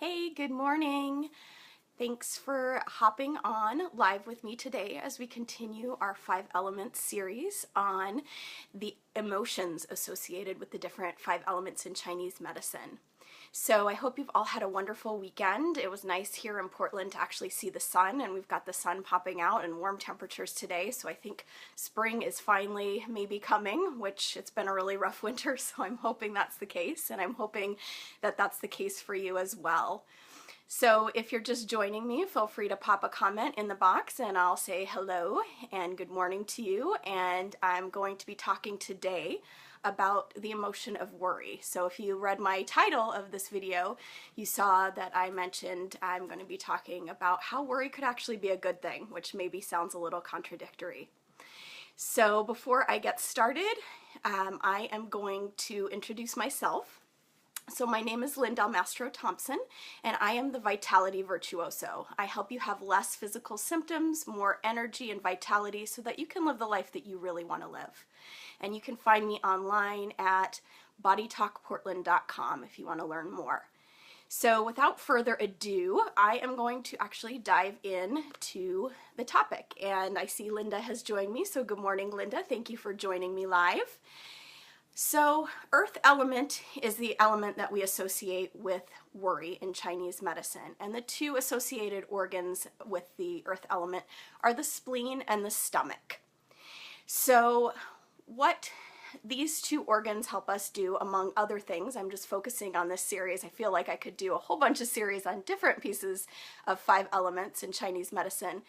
Hey, good morning. Thanks for hopping on live with me today as we continue our 5 elements series on the emotions associated with the different 5 elements in Chinese medicine. So I hope you've all had a wonderful weekend. It was nice here in Portland to actually see the sun, and we've got the sun popping out and warm temperatures today, so I think spring is finally maybe coming, which it's been a really rough winter, so I'm hoping that's the case, and I'm hoping that that's the case for you as well. So if you're just joining me, feel free to pop a comment in the box and I'll say hello and good morning to you. And I'm going to be talking today about the emotion of worry. So if you read my title of this video, you saw that I mentioned I'm going to be talking about how worry could actually be a good thing, which maybe sounds a little contradictory. So before I get started, I am going to introduce myself. So my name is Linda Mastro Thompson, and I am the Vitality Virtuoso. I help you have less physical symptoms, more energy and vitality so that you can live the life that you really want to live. And you can find me online at bodytalkportland.com if you want to learn more. So without further ado, I am going to actually dive in to the topic. And I see Linda has joined me, so good morning, Linda. Thank you for joining me live. So earth element is the element that we associate with worry in Chinese medicine. And the two associated organs with the earth element are the spleen and the stomach. So what these two organs help us do, among other things, I'm just focusing on this series. I feel like I could do a whole bunch of series on different pieces of 5 elements in Chinese medicine.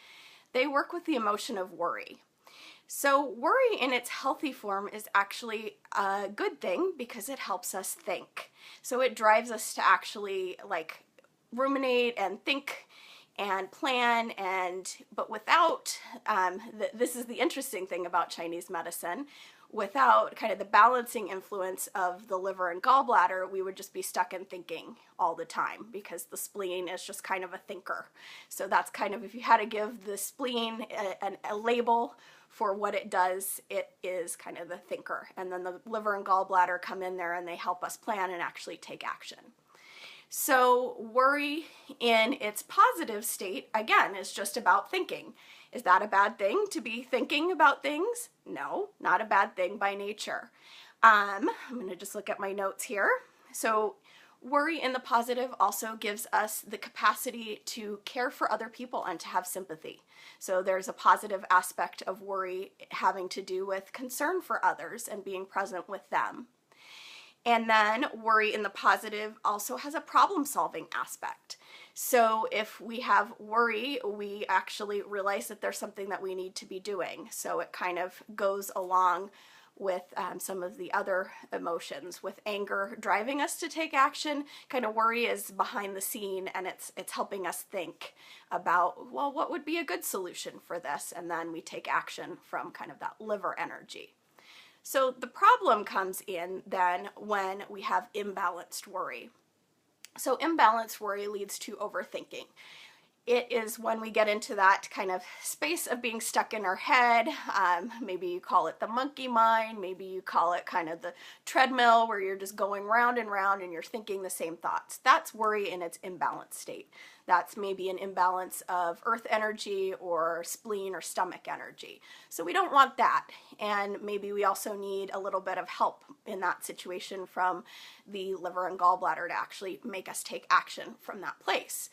They work with the emotion of worry. So worry in its healthy form is actually a good thing because it helps us think. So it drives us to actually ruminate and think and plan, but without, this is the interesting thing about Chinese medicine, without kind of the balancing influence of the liver and gallbladder, we would just be stuck in thinking all the time because the spleen is just kind of a thinker. So that's kind of, if you had to give the spleen a label for what it does, it is kind of the thinker. And then the liver and gallbladder come in there and they help us plan and actually take action. So worry in its positive state, again, is just about thinking. Is that a bad thing to be thinking about things? No, not a bad thing by nature. I'm going to just look at my notes here. So worry in the positive also gives us the capacity to care for other people and to have sympathy. So there's a positive aspect of worry having to do with concern for others and being present with them. And then worry in the positive also has a problem-solving aspect. So if we have worry, we actually realize that there's something that we need to be doing. So it kind of goes along with some of the other emotions, with anger driving us to take action. Kind of worry is behind the scene, and it's helping us think about, well, what would be a good solution for this? And then we take action from kind of that liver energy. So the problem comes in then when we have imbalanced worry. So imbalanced worry leads to overthinking. It is when we get into that kind of space of being stuck in our head. Maybe you call it the monkey mind, maybe you call it kind of the treadmill where you're just going round and round and you're thinking the same thoughts. That's worry in its imbalanced state. That's maybe an imbalance of earth energy or spleen or stomach energy. So we don't want that. And maybe we also need a little bit of help in that situation from the liver and gallbladder to actually make us take action from that place.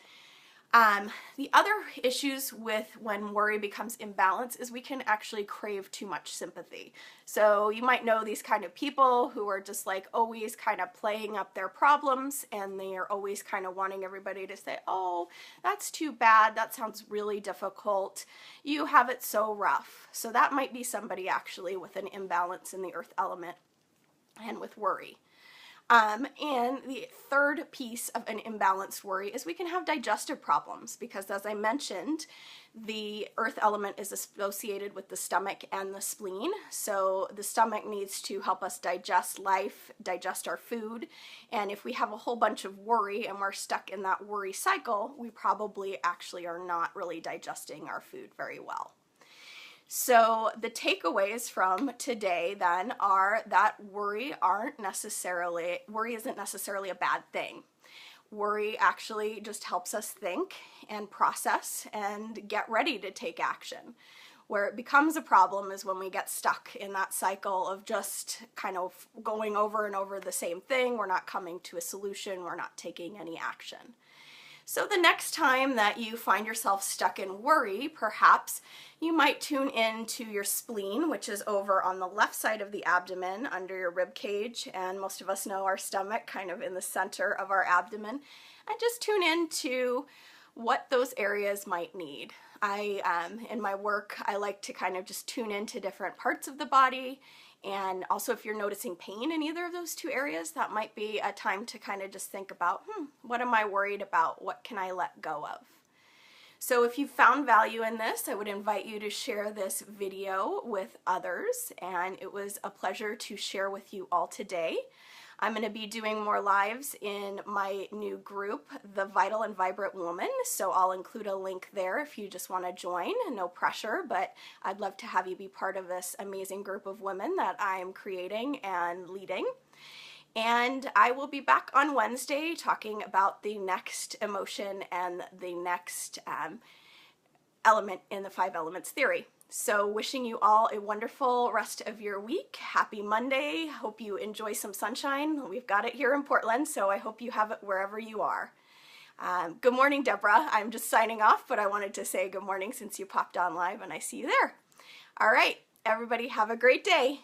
The other issues with when worry becomes imbalanced is we can actually crave too much sympathy. So you might know these kind of people who are just like always kind of playing up their problems, and they are always kind of wanting everybody to say, oh, that's too bad, that sounds really difficult, you have it so rough. So that might be somebody actually with an imbalance in the earth element and with worry. And the third piece of an imbalanced worry is we can have digestive problems because, as I mentioned, the earth element is associated with the stomach and the spleen. So the stomach needs to help us digest life, digest our food. And if we have a whole bunch of worry and we're stuck in that worry cycle, we probably actually are not really digesting our food very well. So the takeaways from today then are that worry isn't necessarily a bad thing. Worry actually just helps us think and process and get ready to take action. Where it becomes a problem is when we get stuck in that cycle of just kind of going over and over the same thing. We're not coming to a solution. We're not taking any action. So the next time that you find yourself stuck in worry, perhaps you might tune in to your spleen, which is over on the left side of the abdomen under your rib cage, and most of us know our stomach kind of in the center of our abdomen, and just tune in to what those areas might need. In my work, I like to kind of just tune into different parts of the body. And also if you're noticing pain in either of those two areas, that might be a time to kind of just think about, what am I worried about? What can I let go of? So if you found value in this, I would invite you to share this video with others. And it was a pleasure to share with you all today. I'm going to be doing more lives in my new group, The Vital and Vibrant Woman, so I'll include a link there if you just want to join. No pressure, but I'd love to have you be part of this amazing group of women that I'm creating and leading. And I will be back on Wednesday talking about the next emotion and the next element in the 5 elements theory. So wishing you all a wonderful rest of your week. Happy Monday. Hope you enjoy some sunshine. We've got it here in Portland, so I hope you have it wherever you are. Good morning, Deborah. I'm just signing off, but I wanted to say good morning since you popped on live and I see you there. All right, everybody have a great day.